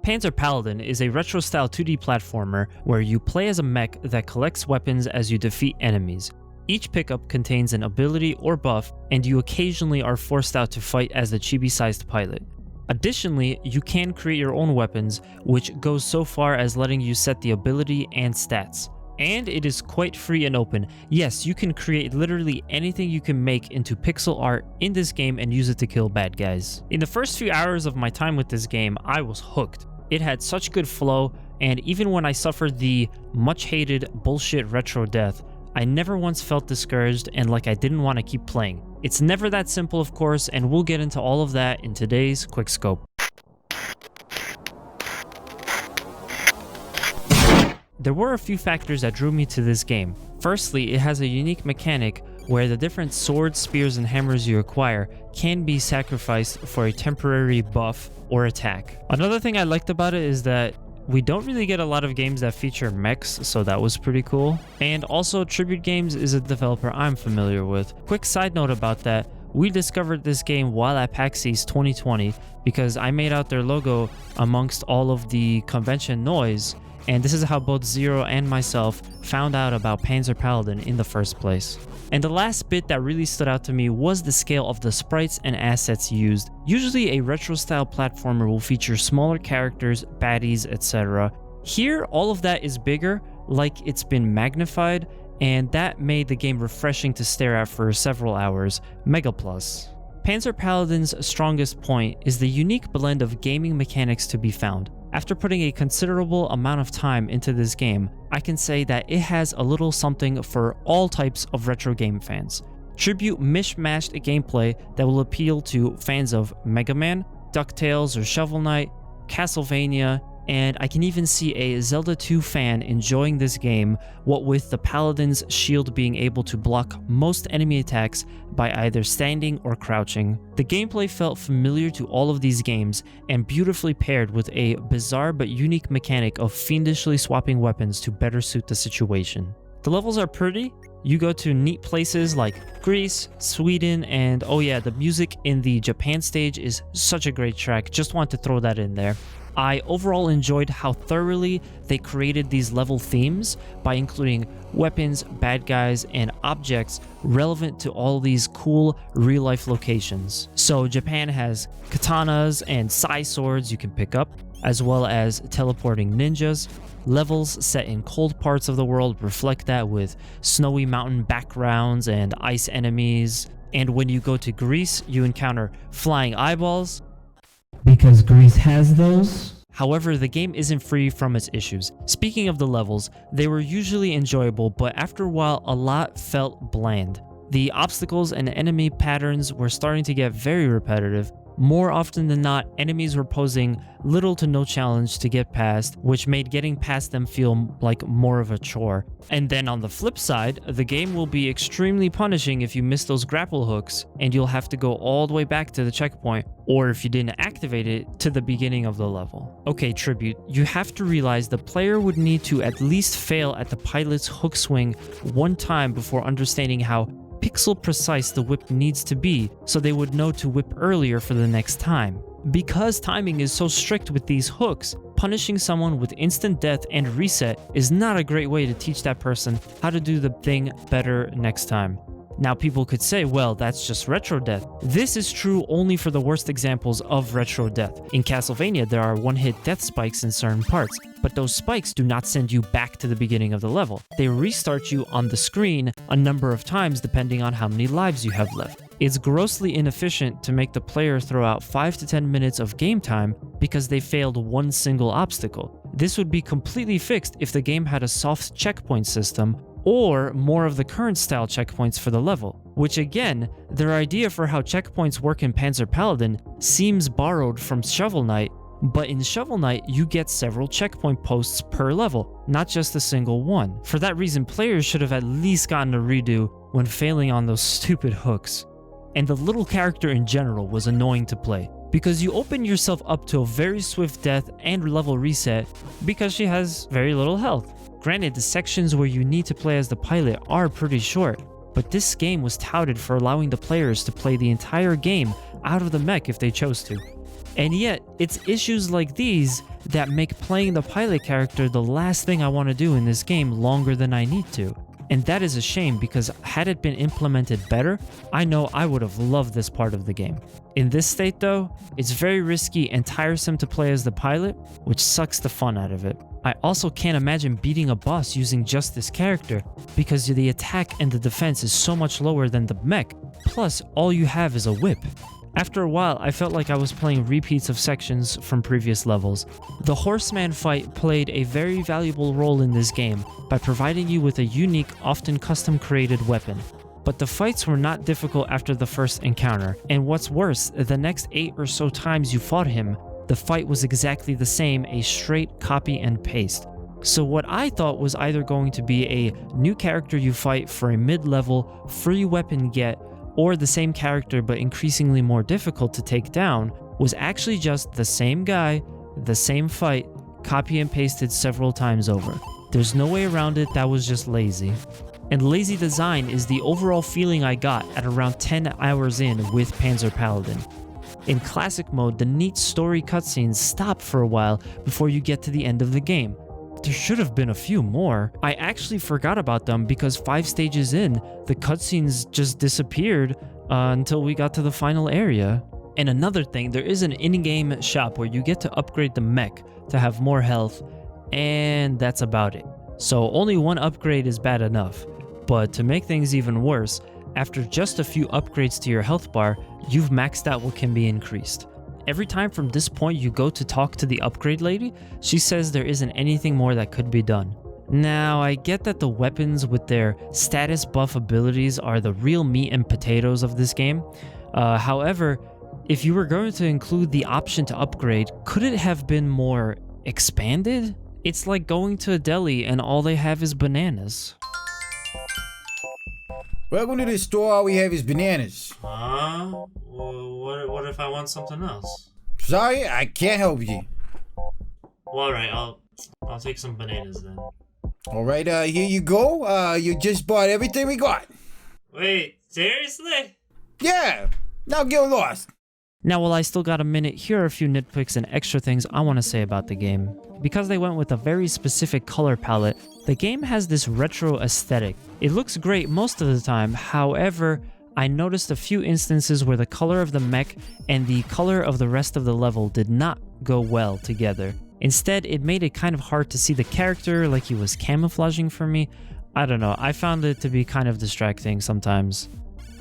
Panzer Paladin is a retro-style 2D platformer where you play as a mech that collects weapons as you defeat enemies. Each pickup contains an ability or buff, and you occasionally are forced out to fight as the chibi-sized pilot. Additionally, you can create your own weapons, which goes so far as letting you set the ability and stats. And it is quite free and open. Yes, you can create literally anything you can make into pixel art in this game and use it to kill bad guys. In the first few hours of my time with this game, I was hooked. It had such good flow, and even when I suffered the much hated bullshit retro death, I never once felt discouraged and like I didn't want to keep playing. It's never that simple, of course, and we'll get into all of that in today's quick scope. There were a few factors that drew me to this game. Firstly, it has a unique mechanic where the different swords, spears, and hammers you acquire can be sacrificed for a temporary buff or attack. Another thing I liked about it is that we don't really get a lot of games that feature mechs, so that was pretty cool. And also, Tribute Games is a developer I'm familiar with. Quick side note about that, we discovered this game while at PAX East 2020 because I made out their logo amongst all of the convention noise, and this is how both Zero and myself found out about Panzer Paladin in the first place. And the last bit that really stood out to me was the scale of the sprites and assets used. Usually a retro-style platformer will feature smaller characters, baddies, etc. Here, all of that is bigger, like it's been magnified, and that made the game refreshing to stare at for several hours. Mega plus. Panzer Paladin's strongest point is the unique blend of gaming mechanics to be found. After putting a considerable amount of time into this game, I can say that it has a little something for all types of retro game fans. Tribute mishmashed gameplay that will appeal to fans of Mega Man, DuckTales or Shovel Knight, Castlevania, and I can even see a Zelda 2 fan enjoying this game, what with the Paladin's shield being able to block most enemy attacks by either standing or crouching. The gameplay felt familiar to all of these games and beautifully paired with a bizarre but unique mechanic of fiendishly swapping weapons to better suit the situation. The levels are pretty. You go to neat places like Greece, Sweden, and oh yeah, the music in the Japan stage is such a great track. Just want to throw that in there. I overall enjoyed how thoroughly they created these level themes by including weapons, bad guys, and objects relevant to all these cool real-life locations. So Japan has katanas and sai swords you can pick up, as well as teleporting ninjas. Levels set in cold parts of the world reflect that with snowy mountain backgrounds and ice enemies. And when you go to Greece, you encounter flying eyeballs, because Greece has those. However, the game isn't free from its issues. Speaking of the levels, they were usually enjoyable, but after a while, a lot felt bland. The obstacles and enemy patterns were starting to get very repetitive. More often than not, enemies were posing little to no challenge to get past, which made getting past them feel like more of a chore. And then on the flip side, the game will be extremely punishing if you miss those grapple hooks, and you'll have to go all the way back to the checkpoint, or if you didn't activate it, to the beginning of the level. Okay, Tribute, you have to realize the player would need to at least fail at the pilot's hook swing one time before understanding how pixel precise the whip needs to be, so they would know to whip earlier for the next time. Because timing is so strict with these hooks, punishing someone with instant death and reset is not a great way to teach that person how to do the thing better next time. Now people could say, well, that's just retro death. This is true only for the worst examples of retro death. In Castlevania, there are one-hit death spikes in certain parts, but those spikes do not send you back to the beginning of the level. They restart you on the screen a number of times depending on how many lives you have left. It's grossly inefficient to make the player throw out 5 to 10 minutes of game time because they failed one single obstacle. This would be completely fixed if the game had a soft checkpoint system or more of the current style checkpoints for the level, which again, their idea for how checkpoints work in Panzer Paladin seems borrowed from Shovel Knight, but in Shovel Knight, you get several checkpoint posts per level, not just a single one. For that reason, players should have at least gotten a redo when failing on those stupid hooks. And the little character in general was annoying to play, because you open yourself up to a very swift death and level reset because she has very little health. Granted, the sections where you need to play as the pilot are pretty short, but this game was touted for allowing the players to play the entire game out of the mech if they chose to. And yet, it's issues like these that make playing the pilot character the last thing I want to do in this game longer than I need to. And that is a shame because had it been implemented better, I know I would have loved this part of the game. In this state though, it's very risky and tiresome to play as the pilot, which sucks the fun out of it. I also can't imagine beating a boss using just this character because the attack and the defense is so much lower than the mech, plus all you have is a whip. After a while, I felt like I was playing repeats of sections from previous levels. The Horseman fight played a very valuable role in this game by providing you with a unique, often custom-created weapon. But the fights were not difficult after the first encounter, and what's worse, the next 8 or so times you fought him, the fight was exactly the same, a straight copy and paste. So what I thought was either going to be a new character you fight for a mid-level, free weapon get, or the same character but increasingly more difficult to take down, was actually just the same guy, the same fight, copy and pasted several times over. There's no way around it, that was just lazy. And lazy design is the overall feeling I got at around 10 hours in with Panzer Paladin. In classic mode, the neat story cutscenes stop for a while before you get to the end of the game. There should have been a few more. I actually forgot about them because 5 stages in, the cutscenes just disappeared until we got to the final area. And another thing, there is an in-game shop where you get to upgrade the mech to have more health, and that's about it. So only one upgrade is bad enough. But to make things even worse, after just a few upgrades to your health bar, you've maxed out what can be increased. Every time from this point you go to talk to the upgrade lady, she says there isn't anything more that could be done. Now, I get that the weapons with their status buff abilities are the real meat and potatoes of this game. However, if you were going to include the option to upgrade, could it have been more expanded? It's like going to a deli and all they have is bananas. Welcome to the store, all we have is bananas. What if I want something else? Sorry, I can't help you. Well, alright, I'll take some bananas then. Alright, here you go. You just bought everything we got. Wait, seriously? Yeah, now get lost. Now, while I still got a minute, here are a few nitpicks and extra things I want to say about the game. Because they went with a very specific color palette, the game has this retro aesthetic. It looks great most of the time, however, I noticed a few instances where the color of the mech and the color of the rest of the level did not go well together. Instead, it made it kind of hard to see the character, like he was camouflaging for me. I don't know, I found it to be kind of distracting sometimes.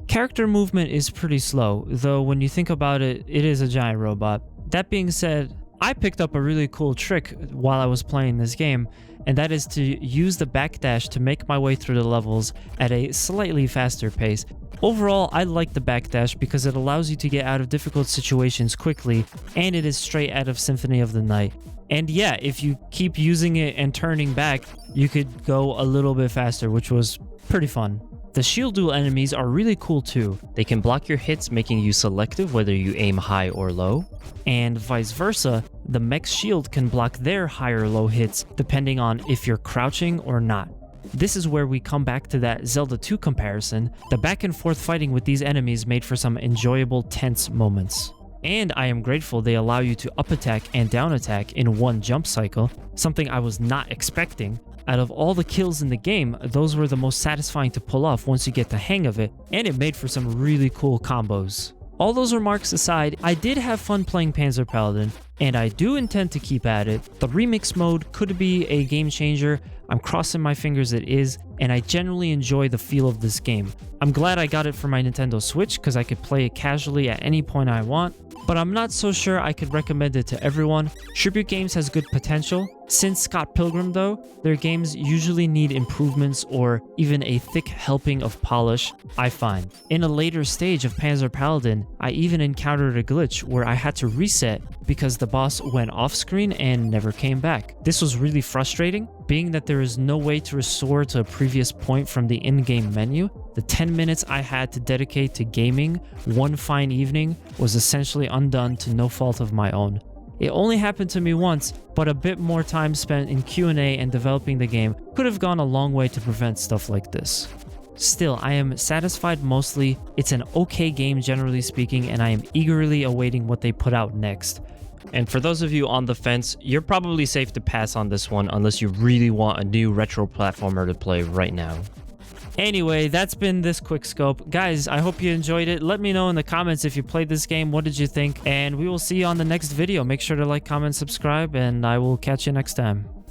Character movement is pretty slow, though when you think about it, it is a giant robot. That being said, I picked up a really cool trick while I was playing this game, and that is to use the backdash to make my way through the levels at a slightly faster pace. Overall, I like the backdash because it allows you to get out of difficult situations quickly, and it is straight out of Symphony of the Night. And yeah, if you keep using it and turning back, you could go a little bit faster, which was pretty fun. The shield duel enemies are really cool too. They can block your hits, making you selective whether you aim high or low. And vice versa, the mech's shield can block their high or low hits depending on if you're crouching or not. This is where we come back to that Zelda 2 comparison. The back and forth fighting with these enemies made for some enjoyable tense moments. And I am grateful they allow you to up attack and down attack in one jump cycle, something I was not expecting. Out of all the kills in the game, those were the most satisfying to pull off once you get the hang of it, and it made for some really cool combos. All those remarks aside, I did have fun playing Panzer Paladin, and I do intend to keep at it. The remix mode could be a game changer. I'm crossing my fingers it is, and I generally enjoy the feel of this game. I'm glad I got it for my Nintendo Switch because I could play it casually at any point I want, but I'm not so sure I could recommend it to everyone. Tribute Games has good potential. Since Scott Pilgrim though, their games usually need improvements or even a thick helping of polish, I find. In a later stage of Panzer Paladin, I even encountered a glitch where I had to reset because the boss went off screen and never came back. This was really frustrating, being that there is no way to restore to a previous point from the in-game menu. The 10 minutes I had to dedicate to gaming one fine evening was essentially undone to no fault of my own. It only happened to me once, but a bit more time spent in Q&A and developing the game could have gone a long way to prevent stuff like this. Still, I am satisfied mostly. It's an okay game generally speaking, and I am eagerly awaiting what they put out next. And for those of you on the fence, you're probably safe to pass on this one unless you really want a new retro platformer to play right now. Anyway, that's been this quick scope. Guys, I hope you enjoyed it. Let me know in the comments if you played this game. What did you think? And we will see you on the next video. Make sure to like, comment, subscribe, and I will catch you next time.